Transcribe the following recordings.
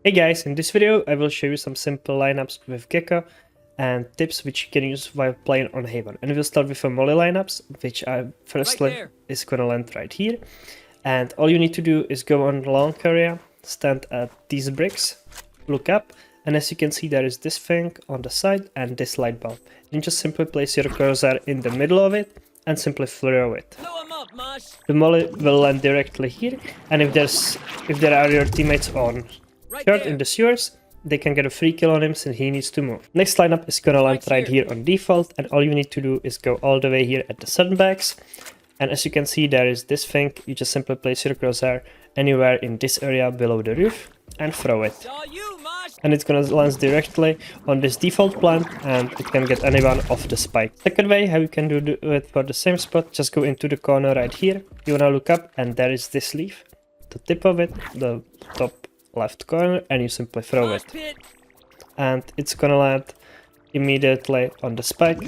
Hey guys, in this video I will show you some simple lineups with Gekko and tips which you can use while playing on Haven. And we'll start with a molly lineups, which I firstly is gonna land right here. And all you need to do is go on the long area, stand at these bricks, look up, and as you can see there is this thing on the side and this light bulb. And just simply place your cursor in the middle of it and simply throw it. The molly will land directly here, and if there are your teammates on short in the sewers, they can get a free kill on him since he needs to move. Next lineup is gonna land right here on default, and all you need to do is go all the way here at the sandbags. And as you can see, there is this thing. You just simply place your crosshair anywhere in this area below the roof and throw it. And it's gonna land directly on this default plant, and it can get anyone off the spike. Second way how you can do it for the same spot, just go into the corner right here. You wanna look up, and there is this leaf. The tip of it, the top left corner, and you simply throw it. And it's gonna land immediately on the spike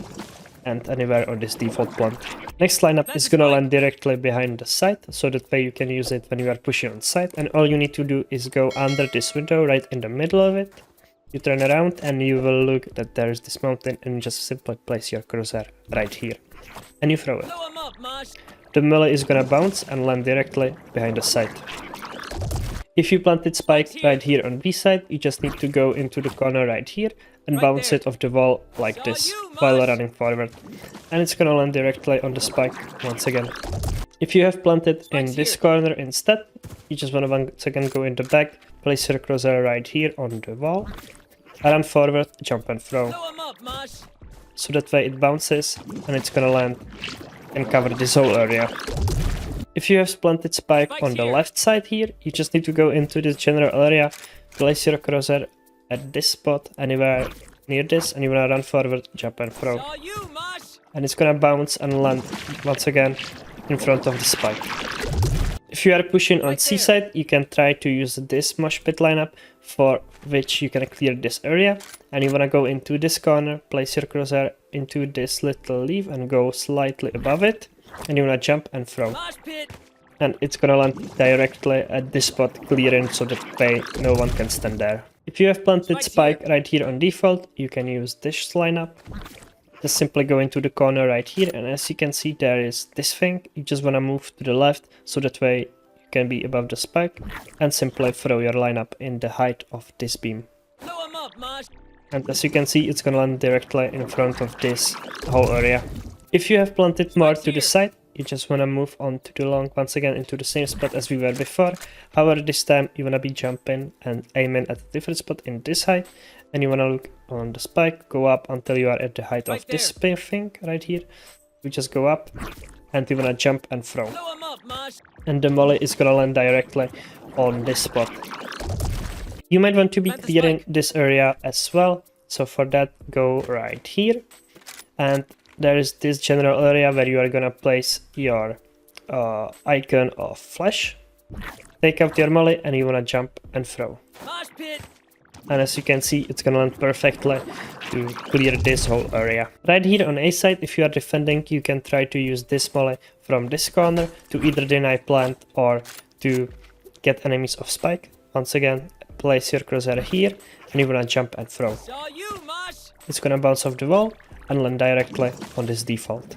and anywhere on this default plant. Next lineup is gonna land directly behind the site, so that way you can use it when you are pushing on site. And all you need to do is go under this window right in the middle of it. You turn around and you will look that there is this mountain, and you just simply place your crosshair right here and you throw it. The melee is gonna bounce and land directly behind the site. If you planted spike right here on B side, you just need to go into the corner right here and bounce it off the wall like this while running forward. And it's gonna land directly on the spike once again. If you have planted in this corner instead, you just wanna once again go in the back, place your crosshair right here on the wall, run forward, jump and throw. So that way it bounces and it's gonna land and cover this whole area. If you have planted spike on the left side here, you just need to go into this general area, place your crosshair at this spot, anywhere near this, and you wanna run forward, jump and throw. And it's gonna bounce and land once again in front of the spike. If you are pushing on C side, you can try to use this moshpit lineup, for which you can clear this area. And you wanna go into this corner, place your crosshair into this little leaf and go slightly above it. And you wanna jump and throw. And it's gonna land directly at this spot, clearing so that way no one can stand there. If you have planted spike right here on default, you can use this lineup. Just simply go into the corner right here, and as you can see there is this thing. You just wanna move to the left so that way you can be above the spike and simply throw your lineup in the height of this beam. And as you can see, it's gonna land directly in front of this whole area. If you have planted more to the side, you just wanna move on to the long once again into the same spot as we were before. However, this time you wanna be jumping and aiming at a different spot in this height, and you wanna look on the spike, go up until you are at the height of this thing right here. You just go up and you wanna jump and throw. And the molly is gonna land directly on this spot. You might want to be clearing this area as well, so for that go right here, and there is this general area where you are gonna place your icon of flash. Take out your molly and you wanna jump and throw. And as you can see, it's gonna land perfectly to clear this whole area. Right here on A side, if you are defending, you can try to use this molly from this corner to either deny plant or to get enemies off spike. Once again, place your crosshair here and you wanna jump and throw. It's gonna bounce off the wall and land directly on this default.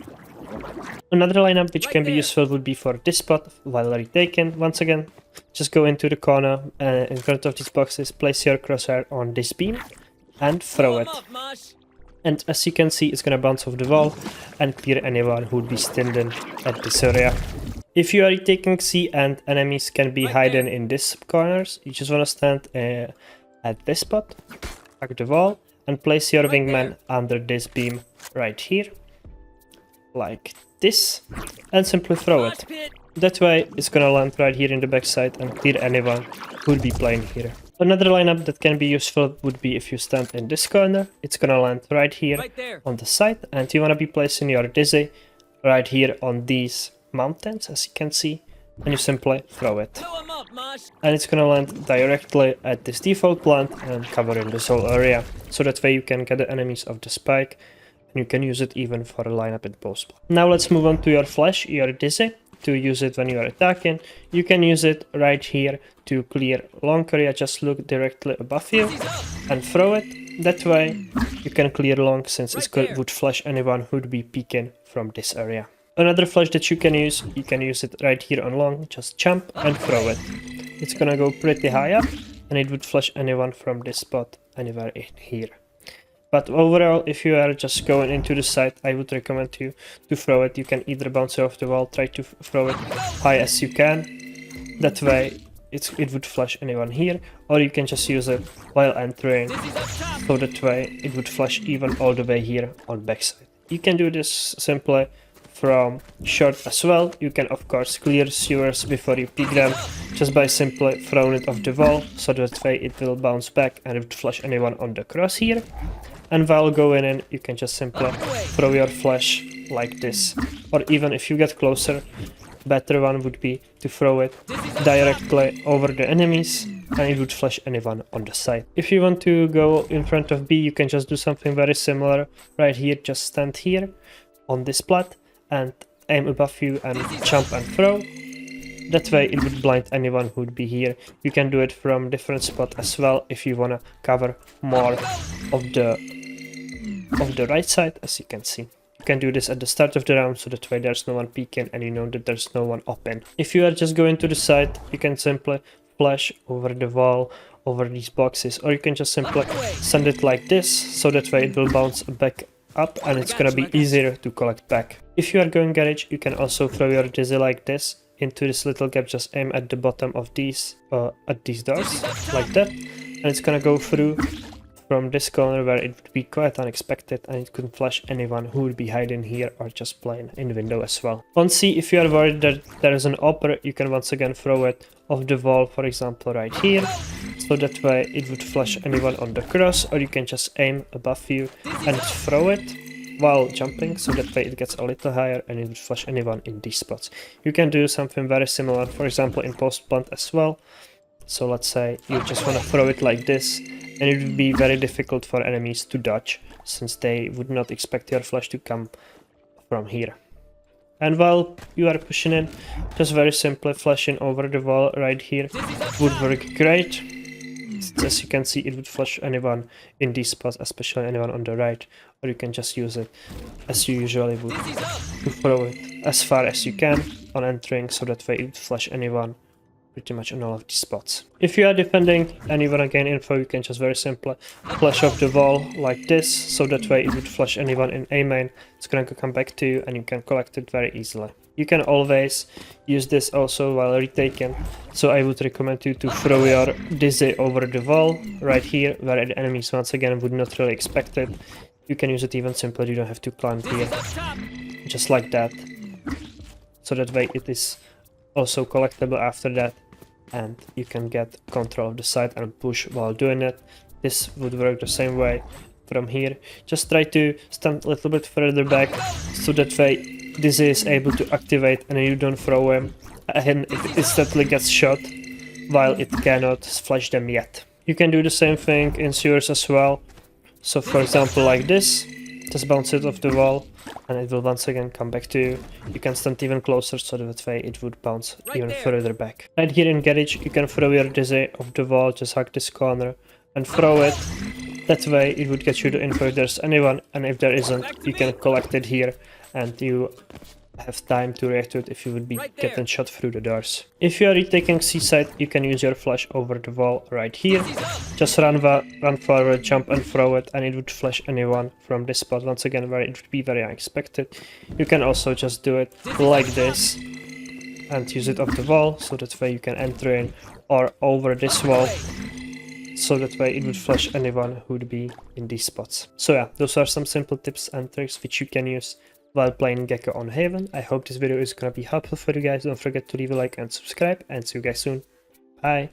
Another lineup which can be useful would be for this spot while retaken. Once again, just go into the corner in front of these boxes, place your crosshair on this beam and throw it. And as you can see, it's gonna bounce off the wall and clear anyone who would be standing at this area. If you are retaking C and enemies can be hidden in these corners, you just wanna stand at this spot, back the wall, and place your wingman under this beam right here, like this, and simply throw it. That way it's gonna land right here in the backside and clear anyone who will be playing here. Another lineup that can be useful would be if you stand in this corner. It's gonna land right here on the side, and you wanna be placing your dizzy right here on these mountains, as you can see, and you simply throw it. And it's gonna land directly at this default plant and covering this whole area, so that way you can get the enemies off the spike, and you can use it even for a lineup in post. Now let's move on to your flash, your dizzy. to use it when you are attacking. You can use it right here to clear long area. Just look directly above you and throw it. That way you can clear long, since it would flash anyone who would be peeking from this area. Another flash that you can use it right here on long. Just jump and throw it. It's gonna go pretty high up, and it would flash anyone from this spot anywhere in here. But overall, if you are just going into the site, I would recommend you to throw it. You can either bounce it off the wall, try to throw it high as you can. That way it would flash anyone here, or you can just use it while entering, so that way it would flash even all the way here on backside. You can do this simply from short as well. You can of course clear sewers before you pick them, just by simply throwing it off the wall, so that way it will bounce back and it would flash anyone on the cross here. And while going in, you can just simply throw your flash like this. Or even if you get closer, better one would be to throw it directly over the enemies, and it would flash anyone on the side. If you want to go in front of B, you can just do something very similar right here. Just stand here on this plat and aim above you and jump and throw. That way it would blind anyone who would be here. You can do it from different spot as well if you wanna cover more of the right side, as you can see. You can do this at the start of the round, so that way there's no one peeking and you know that there's no one open. If you are just going to the side, you can simply flash over the wall, over these boxes, or you can just simply send it like this, so that way it will bounce back up and it's gonna be easier to collect back. If you are going garage, you can also throw your dizzy like this into this little gap. Just aim at the bottom of these doors like that, and it's gonna go through from this corner where it would be quite unexpected, and it could flash anyone who would be hiding here or just playing in the window as well. On C, if you are worried that there is an upper, you can once again throw it off the wall, for example right here, so that way it would flash anyone on the cross, or you can just aim above you and throw it while jumping, so that way it gets a little higher and it would flash anyone in these spots. You can do something very similar, for example in post plant as well. So let's say you just want to throw it like this, and it would be very difficult for enemies to dodge, since they would not expect your flash to come from here. And while you are pushing in, just very simply flashing over the wall right here would work great. As you can see, it would flash anyone in these spots, especially anyone on the right, or you can just use it as you usually would, to throw it as far as you can on entering, so that way it would flash anyone pretty much on all of these spots. If you are defending and you wanna gain info, you can just very simply flash off the wall like this, so that way it would flash anyone in A main. It's gonna come back to you and you can collect it very easily. You can always use this also while retaking, so I would recommend you to throw your dizzy over the wall right here, where the enemies once again would not really expect it. You can use it even simpler, you don't have to climb here, just like that, so that way it is also collectible after that, and you can get control of the site and push while doing it. This would work the same way from here. Just try to stand a little bit further back, so that way this is able to activate and you don't throw him and it instantly gets shot while it cannot flash them yet. You can do the same thing in sewers as well. So for example like this, just bounce it off the wall and it will once again come back to you. You can stand even closer, so that way it would bounce even further back. Right here in garage, you can throw your dizzy off the wall, just hug this corner and throw it. That way it would get you the info if there's anyone, and if there isn't, you can collect it here and you have time to react to it if you would be getting shot through the doors. If you are retaking C-side, you can use your flash over the wall right here. Just run forward, jump and throw it, and it would flash anyone from this spot once again, where it would be very unexpected. You can also just do it like this and use it off the wall, so that way you can enter in, or over this wall, so that way it would flash anyone who would be in these spots. So yeah, those are some simple tips and tricks which you can use while playing Gekko on Haven. I hope this video is gonna be helpful for you guys. Don't forget to leave a like and subscribe, and see you guys soon. Bye!